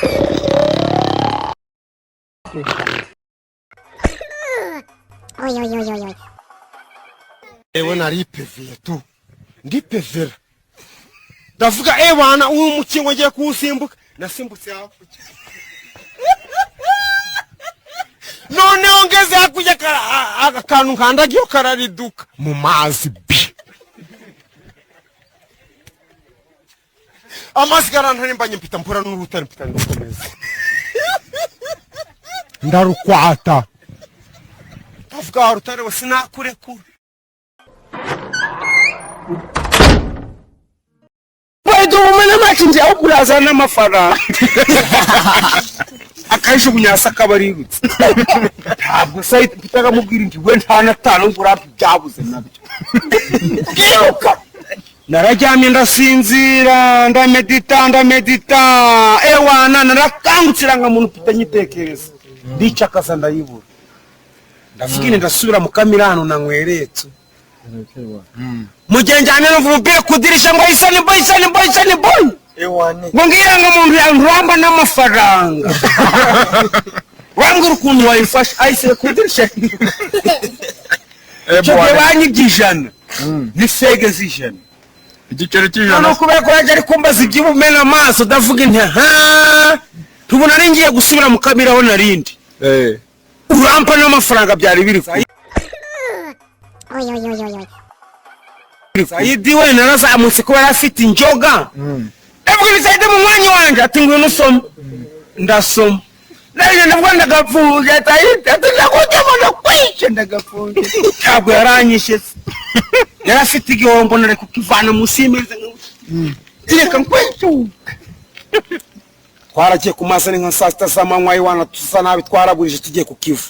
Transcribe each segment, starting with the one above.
Oi. Ewe naripeveye tu. Ndipevera. Ndavuga bana uyu mukingo ngiye kuwusimbuka. Nasimbutse hafi. None ongeze hakujya akantu nkandagiyo karariduka mu mazi bi. Amazi garantarimbanye mpita mpura n'urutare mpita ndakomeza. Ndarukwata. Ndavuga urutare wose nakurekura. Baidu umene machinje okuraza n'amafaranga. Akaisho kunyasa kabarirutse. Ntabwo site bitaka mubwira nti we ntana tano ngura byabuze nabyo. Kiruka. Narajyamye ndasinzira ndamedita ewana narakangukira nga muntu pitanyitekereza. Ndicakasa ndayibura. Ndavuga ndasubira mu kamirano na nkweretso. Mugenjane no vubire kudirisha ngo isani boy. Ewane. Ngira ngo umuntu yanramba n'amafaranga. Wambwira ukuntu wayifasha ayise kudirisha. Cyo banyigijana. Ni fege zijana. Igicero cy'ijana. No kubera ko yaje ari kumbaza iby'ubumena amaso davuga nti tubona ngiye gusubira mu kamiraho narindi. Urampa n'amafaranga byari biri ku. Oi. Sayidi we narazamutse ko yarafite injoga. Evuga Sayidi mu mwanya wanje ati ngwe nusoma. Ndasoma. Naje ndavuga ndagapfuye Sayidi atujya mbona kwice ndagapfuye. Ntabwo yaranyishe. Yarafite igihombo nare kukivana musimeze Direka nkwetu. Twaragiye kumasa ni nka saa sita z'amanywa iwana tusa nabi twaragurije tugiye kukivu.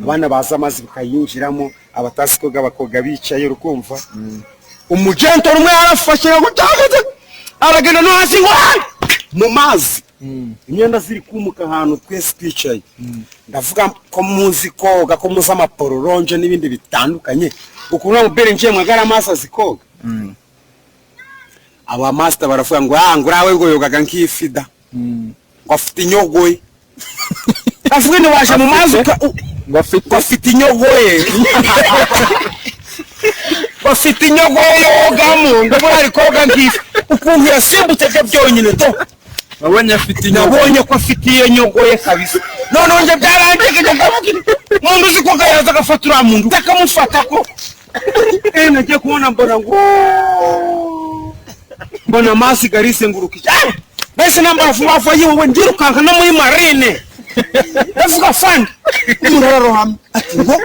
Abana baza amazi bakayinjiramo abatasi koga bakoga bicaye rukumva. Umugento rumwe yarafashe gutagaza aragenda no hasi ngo mu mazi. Imyenda ziri kumuka ahantu twese twicaye. Ndavuga ko muzi koga ko muza amapororonje n'ibindi bitandukanye. Ukuntu mubere nje mwagara amasa zikoga. Aba master baravuga ngo ngurawe ngo yogaga nkifida. Ngo afite inyogoye. Avuga ni waje mu mazi ngo afite inyogoye. Bafite inyogoye yogamo ngo bari koga nkifi. Ukuntu yasimbutse byo byonyine to. Wabonye afite inyogoye. Nabonye ko afite iyo nyogoye kabisa. None nje byarangiye ndavuga umuntu uzi koga yaza agafatura muntu takamufata ko. Nagiye kubona mbona amazi garise ngurukije. Bese namba vuba yewe ndirukanka no muri marine. Ndavuga fandi. Murarohamye. Ati ngo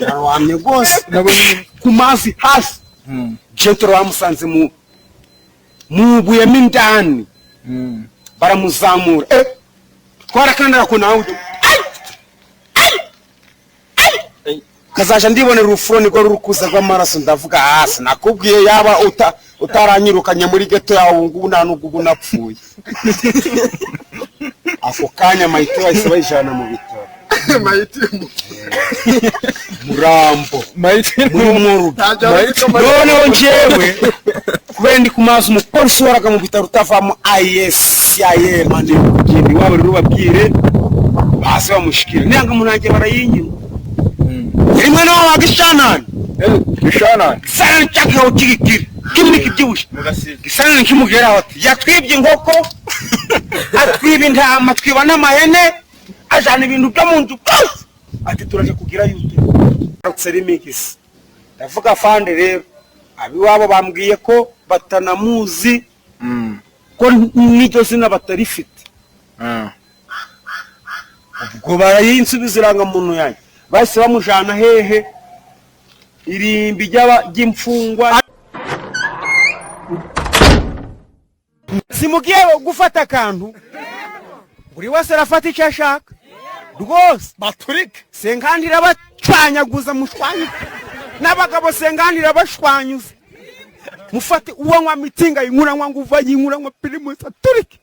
arahamye gose nabonye ku mazi hasi. Jetro bamusanze mu buye mindani. Baramuzamura. Twarakandara ko nawe. Kazaje ndibone rufuro niko rurukuza rw'amaraso ndavuga hasi nakubwiye yaba utaranyirukanye muri geto yawo ngubu nta nugubu napfuye. Ako kanya mayito yahise bayijana mu bitaro. Murambo muri none njyewe kwendi kumaza umupolisi waraga mu bitaro utavamo ISIA mande kugindi wabo rubabwire base bamushikira nanga munange barayinyuma. Rimwe no wagishanana. Gishanana. Sana cyaka ukigikira. Kimwe kibyibushe. Gisana nkimugera hoti. Yatwibye inkoko. Atwiba intama twiba n'amahene. Ajana ibintu byo mu nzu. Ati turaje kugira yute. Serimikisi. Ndavuga fande rero. Abiwabo bambwiye ko batanamuzi. Ko n'icyo sina batarifite. Ubwo barayinsubiza muntu yanjye. Base bamujana hehe irimbi ry'imfungwa. Simugiye gufata kantu buri wese arafata icyo ashaka rwose baturike senkandira bacwanyaguza mushwanyu n'abagabo senkandira bashwanyuza mufate uwanywa mitinga yinkuranwa nguva yinkuranwa primus aturike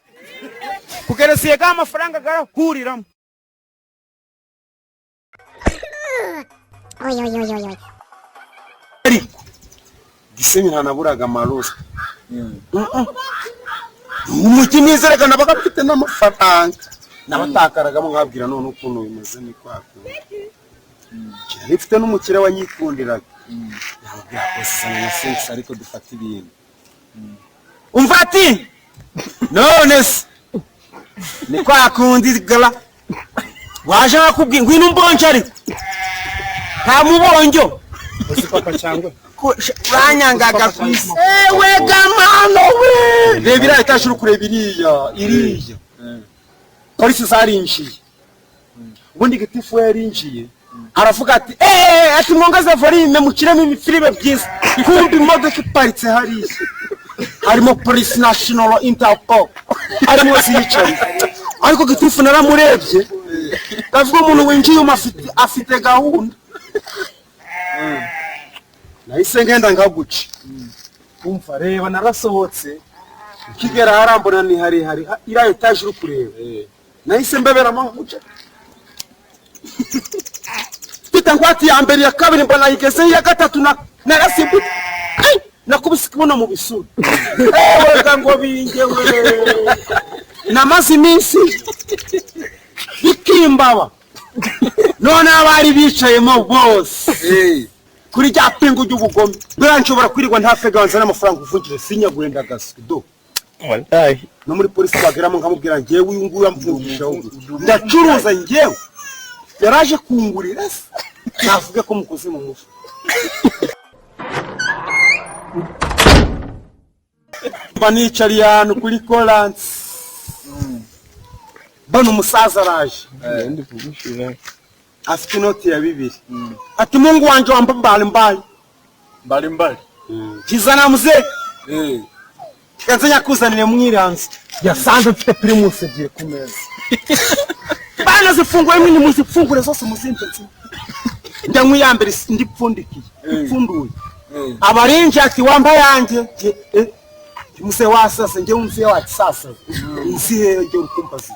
kugeresiye ga amafaranga garahuriramo. Oi. Ariko gisenyi ntanaburaga amarusa. Umutima izerekana bagafite n'amafaranga. nabatakaragamo nkabwira none ukuntu bimeze ni kwako rifite n'umukire wanyikundiraga nabwira ko sana na sense ariko dufata ibintu umva ati none ni kwakundi gala waje bakubwira ngwino mbonje ariko nta mubonjo uzi papa cyangwa uranyangaga kwisi ewe gamano we rebira itashuru kureba iriya polisi zarinjiye ubundi gitifu yarinjiye aravuga ati mwongaze volume mukiremo imifilime byiza kumbi imodoka iparitse hariya harimo polisi national interpol harimo ziyicaye ariko gitifu naramurebye ndavuga umuntu winjiye afite gahunda nahise ngenda ngaguca umva reba narasohotse ukigera harambona ni hari iriya etaje uri kureba nahise mbeberamo nguca mfite ngwate ya mbere ya kabiri mbona yigeze iya gatatu narasimbutse nakubise ikibuno mu bisura wega ngo bingewe namaze iminsi bikimbaba none abari bicayemo bose kuri rya pingu ry'ubugome bwa nshobora kwirirwa ntafeganza n'amafaranga uvungire sinyagure ndagasido wallahi no muri polisi bageramo nkamubwira ngewe uyu nguyu yamvugisha ndacuruza ngewe yaraje kungurira navuge ko mukoze mu mufu banicari yanu kuri Colance bano umusaza araje ndi kugushira afite inoti ya 2 ati mungu wanje wamba mbali kizana mzee kanze yakuzanire mwiranze yasanze mfite primus egiye kumeza bana zifunguye mwe muzifungure zose muzintetsi ndamwiyambere ndipfundikiye ipfunduye abarinje ati wamba yanje muse wasase nje umse wati sasa nzihe nje urukumbazi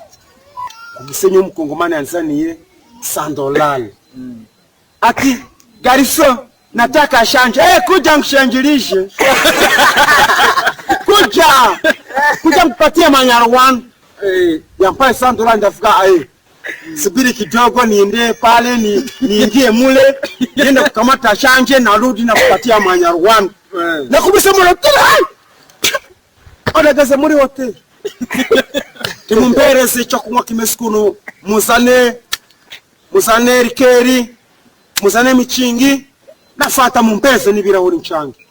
umusenyi w'umukongomani yanzaniye $100 ati gariso nataka shanje kuja mshanjilishe kuja mpatie Manyarwanda yampa $100 ndafuka subiri kidogo niende pale niingie mule niende kukamata shanje narudi na kupatia Manyarwanda na kubisa mlotela odagaze muri hotel timumbereze cyo kunywa kimesikuno muzane rikeri muzane michingi nafata mumpeze n'ibirahuri nchange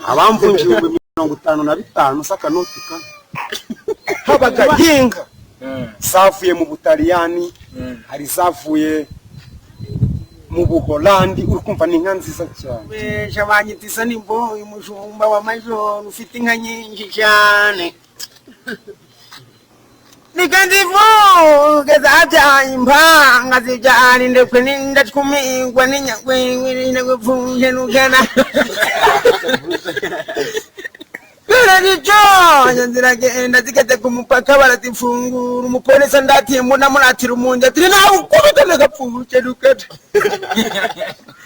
abamvunjiye 55 saka notika habaga yinga savuye mu Butaliyani hari savuye mu Buholandi urukumva ni inka nziza cyane jabanyitisa ni boy umujumba wa majoro ufite inka nyinshi cyane nikandivuge zatayimphanga zijani ndekwe nindatkumigwa ninyagwingwine kwepfunje nukena Nicho nziragenda zigeze ku mupaka baratifungura umupolisi ndati mbona muratira umunja tiri nawe ukubita nagapfunje nuketa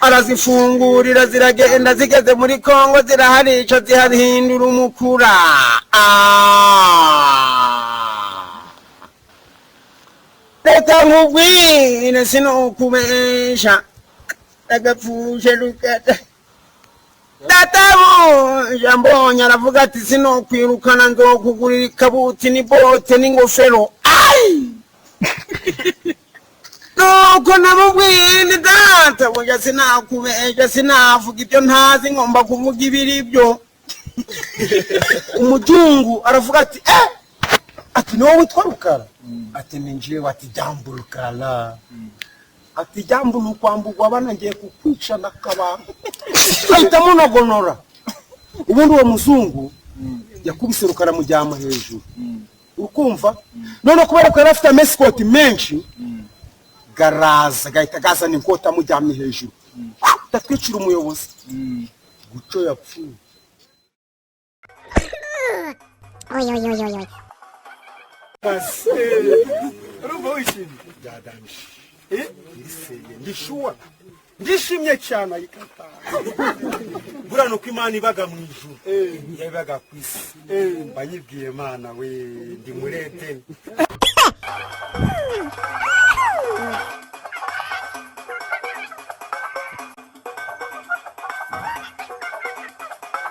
arazifungurira ziragenda zigeze muri Kongo ziraharica zihahindura umukura Leta ngubwine sinokubesha nagapfunje nuketa Databu jambonya aravuga ati sinokwirukana nzokugurira ikabuti ni bote n'ingofero nuko namubwira data burya sinakubeja sinavuga ibyo ntazi ngomba kuvuga ibiribyo umujungu aravuga ati ati no witwa Rukara ati ninjiye bati jambo Rukara ati jambo nukwambugwa abana ngiye kukwica nakabanga ahita munogonora ubundi uwo muzungu yakubise Rukara mujyama hejuru ukumva none kubera ko afite amescot menshi garaza gahita gazana inkota mujyamye hejuru tatwicira umuyobozi guco yapfuye oy base rubo ishimye yadanje ndishuwa ndishimye cyane ayikata burano ko Imana ibaga mu ijuru yabaga kwisi banyibwiye Mana we ndi muri Edeni